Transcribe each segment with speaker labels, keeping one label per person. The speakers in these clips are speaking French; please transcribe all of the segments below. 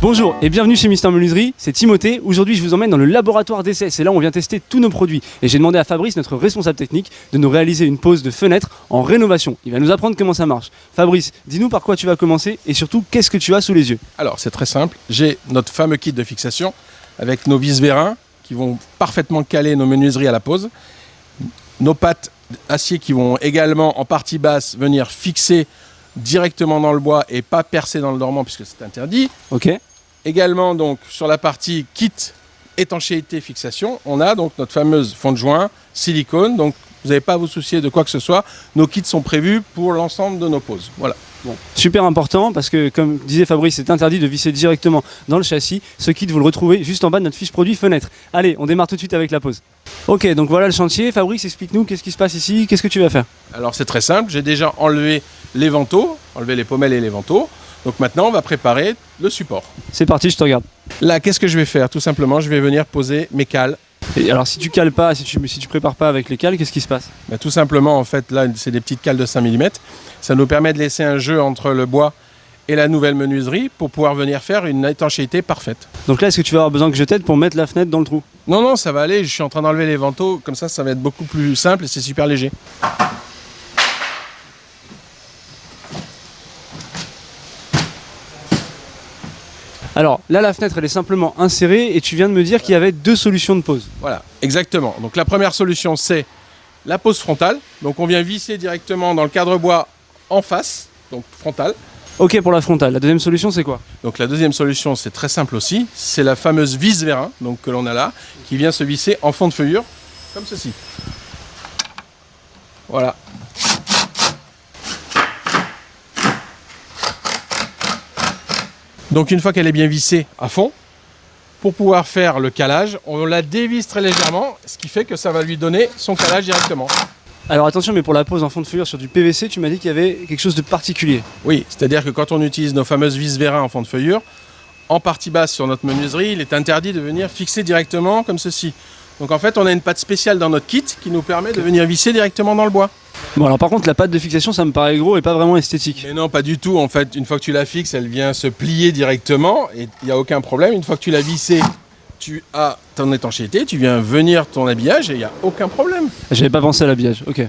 Speaker 1: Bonjour et bienvenue chez Mister Menuiserie, c'est Timothée. Aujourd'hui je vous emmène dans le laboratoire d'essai, c'est là où on vient tester tous nos produits. Et j'ai demandé à Fabrice, notre responsable technique, de nous réaliser une pose de fenêtre en rénovation. Il va nous apprendre comment ça marche. Fabrice, dis-nous par quoi tu vas commencer et surtout qu'est-ce que tu as sous les yeux.
Speaker 2: Alors c'est très simple, j'ai notre fameux kit de fixation avec nos vis vérins qui vont parfaitement caler nos menuiseries à la pose. Nos pattes acier qui vont également en partie basse venir fixer directement dans le bois et pas percer dans le dormant puisque c'est interdit.
Speaker 1: Ok.
Speaker 2: Également donc sur la partie kit étanchéité fixation, on a donc notre fameuse fond de joint silicone. Donc vous n'avez pas à vous soucier de quoi que ce soit. Nos kits sont prévus pour l'ensemble de nos poses. Voilà.
Speaker 1: Bon, super important parce que comme disait Fabrice, c'est interdit de visser directement dans le châssis. Ce kit vous le retrouvez juste en bas de notre fiche produit fenêtre. Allez, on démarre tout de suite avec la pose. Ok, donc voilà le chantier. Fabrice, explique-nous qu'est-ce qui se passe ici, qu'est-ce que tu vas faire?
Speaker 2: Alors c'est très simple, j'ai déjà enlevé les vantaux, enlevé les pommelles et les vantaux. Donc maintenant on va préparer le support.
Speaker 1: C'est parti, je te regarde.
Speaker 2: Là, qu'est-ce que je vais faire? Tout simplement, je vais venir poser mes cales.
Speaker 1: Et alors si tu cales pas, si tu prépares pas avec les cales, qu'est-ce qui se passe?
Speaker 2: Ben, tout simplement, en fait, là, c'est des petites cales de 5 mm. Ça nous permet de laisser un jeu entre le bois et la nouvelle menuiserie pour pouvoir venir faire une étanchéité parfaite.
Speaker 1: Donc là, est-ce que tu vas avoir besoin que je t'aide pour mettre la fenêtre dans le trou?
Speaker 2: Non, non, ça va aller. Je suis en train d'enlever les vantaux. Comme ça va être beaucoup plus simple et c'est super léger.
Speaker 1: Alors là, la fenêtre, elle est simplement insérée et tu viens de me dire qu'il y avait deux solutions de pose.
Speaker 2: Voilà, exactement. Donc la première solution, c'est la pose frontale. Donc on vient visser directement dans le cadre bois en face, donc frontal.
Speaker 1: Ok pour la frontale. La deuxième solution, c'est quoi?
Speaker 2: Donc la deuxième solution, c'est très simple aussi. C'est la fameuse vis vérin, donc que l'on a là, qui vient se visser en fond de feuillure, comme ceci. Voilà. Donc une fois qu'elle est bien vissée à fond, pour pouvoir faire le calage, on la dévisse très légèrement, ce qui fait que ça va lui donner son calage directement.
Speaker 1: Alors attention, mais pour la pose en fond de feuillure sur du PVC, tu m'as dit qu'il y avait quelque chose de particulier.
Speaker 2: Oui, c'est-à-dire que quand on utilise nos fameuses vis vérin en fond de feuillure, en partie basse sur notre menuiserie, il est interdit de venir fixer directement comme ceci. Donc en fait, on a une patte spéciale dans notre kit qui nous permet de venir visser directement dans le bois.
Speaker 1: Bon alors par contre, la patte de fixation, ça me paraît gros et pas vraiment esthétique.
Speaker 2: Mais non, pas du tout. En fait, une fois que tu la fixes, elle vient se plier directement et il n'y a aucun problème. Une fois que tu l'as vissée, tu as ton étanchéité, tu viens venir ton habillage et il n'y a aucun problème.
Speaker 1: J'avais pas pensé à l'habillage, ok.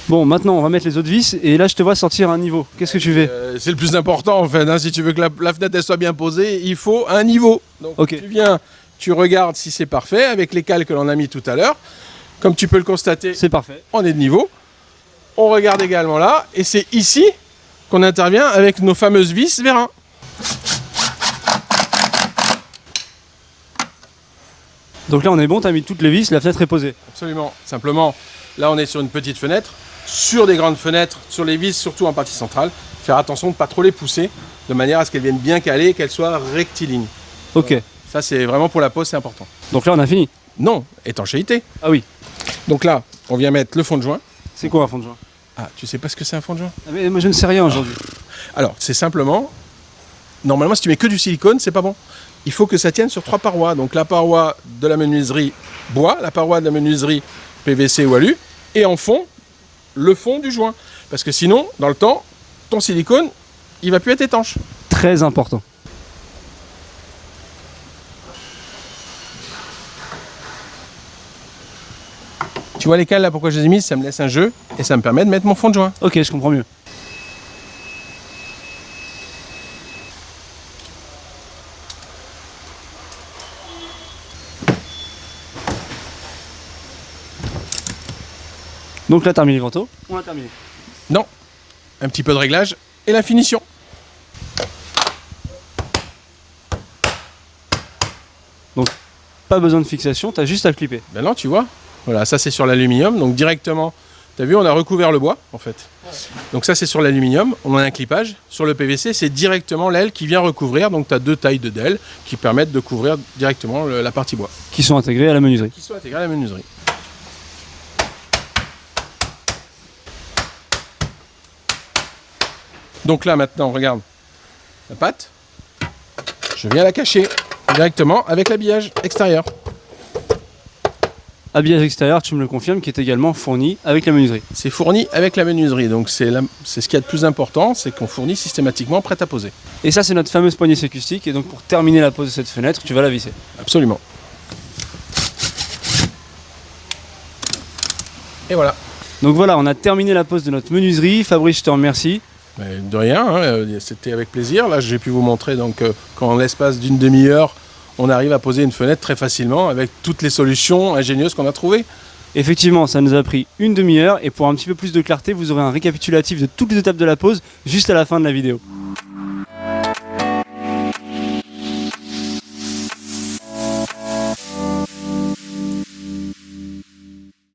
Speaker 1: Bon, maintenant on va mettre les autres vis et là je te vois sortir un niveau. Qu'est-ce que tu fais?
Speaker 2: C'est le plus important en fait. Hein. Si tu veux que la fenêtre elle soit bien posée, il faut un niveau. Donc
Speaker 1: ok.
Speaker 2: Tu viens, tu regardes si c'est parfait avec les cales que l'on a mis tout à l'heure. Comme tu peux le constater,
Speaker 1: C'est parfait.
Speaker 2: on est de niveau. On regarde également là et c'est ici qu'on intervient avec nos fameuses vis vérin.
Speaker 1: Donc là on est bon, t'as mis toutes les vis, la fenêtre est posée.
Speaker 2: Absolument. Simplement, là on est sur une petite fenêtre. Sur des grandes fenêtres, sur les vis, surtout en partie centrale, faire attention de ne pas trop les pousser, de manière à ce qu'elles viennent bien caler et qu'elles soient rectilignes.
Speaker 1: Ok.
Speaker 2: Ça c'est vraiment pour la pose, c'est important.
Speaker 1: Donc là on a fini.
Speaker 2: Non, étanchéité.
Speaker 1: Ah oui.
Speaker 2: Donc là, on vient mettre le fond de joint.
Speaker 1: C'est quoi un fond de joint?
Speaker 2: Ah, tu sais pas ce que c'est un fond de joint?
Speaker 1: Ah, mais moi je ne sais rien aujourd'hui.
Speaker 2: Alors, c'est simplement, normalement si tu mets que du silicone, c'est pas bon. Il faut que ça tienne sur 3 parois. Donc la paroi de la menuiserie bois, la paroi de la menuiserie PVC ou alu, et en fond, le fond du joint. Parce que sinon, dans le temps, ton silicone, il va plus être étanche.
Speaker 1: Très important.
Speaker 2: Tu vois les cales là, pourquoi je les ai mises? Ça me laisse un jeu et ça me permet de mettre mon fond de joint.
Speaker 1: Ok, je comprends mieux. Donc là, t'as mis les vantaux. On a terminé.
Speaker 2: Non, un petit peu de réglage et la finition.
Speaker 1: Donc, pas besoin de fixation, t'as juste à clipper.
Speaker 2: Ben non, tu vois. Voilà, ça c'est sur l'aluminium, donc directement, tu as vu, on a recouvert le bois en fait. Donc ça c'est sur l'aluminium, on a un clipage. Sur le PVC, c'est directement l'aile qui vient recouvrir, donc tu as 2 tailles de DEL qui permettent de couvrir directement la partie bois.
Speaker 1: Qui sont intégrés à la menuiserie.
Speaker 2: Qui sont intégrés à la menuiserie. Donc là maintenant, regarde la pâte. Je viens la cacher directement avec l'habillage extérieur.
Speaker 1: Habillage extérieur, tu me le confirmes, qui est également fourni avec la menuiserie.
Speaker 2: C'est fourni avec la menuiserie, donc c'est ce qu'il y a de plus important, c'est qu'on fournit systématiquement prêt à poser.
Speaker 1: Et ça, c'est notre fameuse poignée sécustique. Et donc, pour terminer la pose de cette fenêtre, tu vas la visser.
Speaker 2: Absolument. Et voilà.
Speaker 1: Donc voilà, on a terminé la pose de notre menuiserie. Fabrice, je te remercie.
Speaker 2: Mais de rien, hein, c'était avec plaisir. Là, j'ai pu vous montrer donc qu'en l'espace d'une demi-heure, on arrive à poser une fenêtre très facilement avec toutes les solutions ingénieuses qu'on a trouvées.
Speaker 1: Effectivement, ça nous a pris une demi-heure. Et pour un petit peu plus de clarté, vous aurez un récapitulatif de toutes les étapes de la pose juste à la fin de la vidéo.